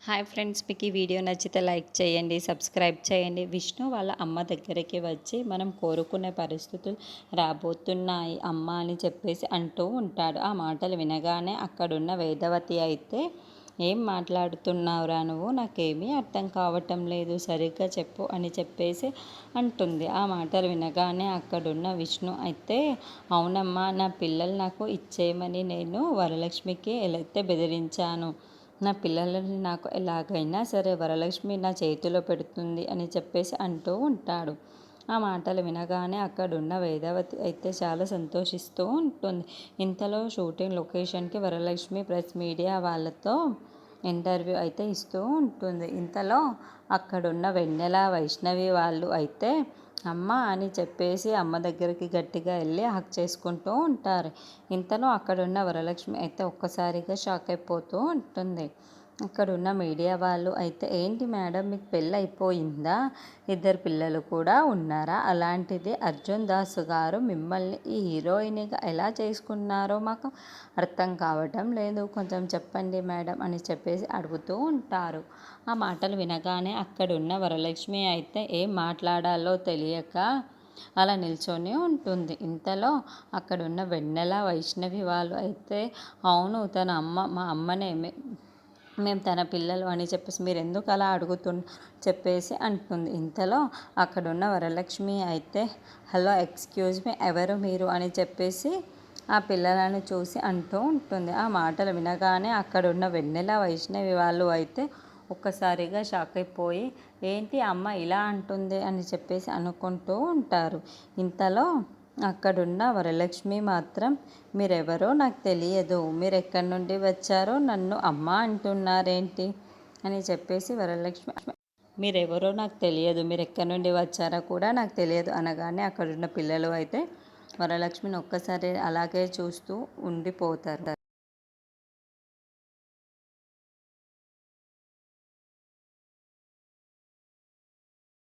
Hi friends, మీకు ఈ video నచ్చితే లైక్ చేయండి, సబ్స్క్రైబ్ చేయండి. విష్ణు వాళ్ళ అమ్మ దగ్గరికి వచ్చి మనం కోరుకునే పరిస్థితులు రాబోతున్నాయి అమ్మ అని చెప్పేసి అంటూ ఉంటాడు. ఆ మాటలు వినగానే అక్కడున్న వేదవతి అయితే, ఏం మాట్లాడుతున్నావురా నువ్వు, నాకేమీ అర్థం కావటం లేదు, సరిగ్గా చెప్పు అని చెప్పేసి అంటుంది. ఆ మాటలు వినగానే అక్కడున్న విష్ణు అయితే, అవునమ్మా, నా పిల్లలు నాకు ఇచ్చేయమని నేను వరలక్ష్మికి ఎలా అయితే బెదిరించాను, నా పిల్లలని నాకు ఎలాగైనా సరే వరలక్ష్మి నా చేతిలో పెడుతుంది అని చెప్పేసి అంటూ ఉంటాడు. ఆ మాటలు వినగానే అక్కడున్న వేదవతి అయితే చాలా సంతోషిస్తూ ఉంటుంది. ఇంతలో షూటింగ్ లొకేషన్కి వరలక్ష్మి ప్రెస్ మీడియా వాళ్ళతో ఇంటర్వ్యూ అయితే ఇస్తూ ఉంటుంది. ఇంతలో అక్కడున్న వెన్నెల, వైష్ణవి వాళ్ళు అయితే అమ్మ అని చెప్పేసి అమ్మ దగ్గరికి గట్టిగా వెళ్ళి హక్ చేసుకుంటూ ఉంటారు. ఇంతలో అక్కడున్న వరలక్ష్మి అయితే ఒక్కసారిగా షాక్ అయిపోతూ ఉంటుంది. అక్కడున్న మీడియా వాళ్ళు అయితే, ఏంటి మేడం, మీకు పెళ్ళి అయిపోయిందా, ఇద్దరు పిల్లలు కూడా ఉన్నారా, అలాంటిది అర్జున్ దాస్ గారు మిమ్మల్ని ఈ హీరోయిన్గా ఎలా చేసుకున్నారో మాకు అర్థం కావటం లేదు, కొంచెం చెప్పండి మేడం అని చెప్పేసి అడుగుతూ ఉంటారు. ఆ మాటలు వినగానే అక్కడున్న వరలక్ష్మి అయితే ఏం మాట్లాడాలో తెలియక అలా నిల్చొని ఉంటుంది. ఇంతలో అక్కడున్న వెన్నెల, వైష్ణవి వాళ్ళు అయితే, అవును తన అమ్మ, మా అమ్మనే, మేము తన పిల్లలు అని చెప్పేసి మీరు ఎందుకు అలా చెప్పేసి అంటుంది. ఇంతలో అక్కడున్న వరలక్ష్మి అయితే, హలో ఎక్స్క్యూజ్ మీ, ఎవరు మీరు అని చెప్పేసి ఆ పిల్లలను చూసి అంటూ ఉంటుంది. ఆ మాటలు వినగానే అక్కడున్న వెన్నెల, వైష్ణవి వాళ్ళు అయితే ఒక్కసారిగా షాక్ అయిపోయి, ఏంటి అమ్మ ఇలా అంటుంది అని చెప్పేసి అనుకుంటూ ఉంటారు. ఇంతలో అక్కడున్న వరలక్ష్మి మాత్రం, మీరెవరో నాకు తెలియదు, మీరు ఎక్కడి నుండి వచ్చారో నన్ను అమ్మ అంటున్నారేంటి అని చెప్పేసి వరలక్ష్మి, మీరెవరో నాకు తెలియదు, మీరు ఎక్కడి నుండి వచ్చారో కూడా నాకు తెలియదు అనగానే అక్కడున్న పిల్లలు అయితే వరలక్ష్మిని ఒక్కసారి అలాగే చూస్తూ ఉండిపోతారు.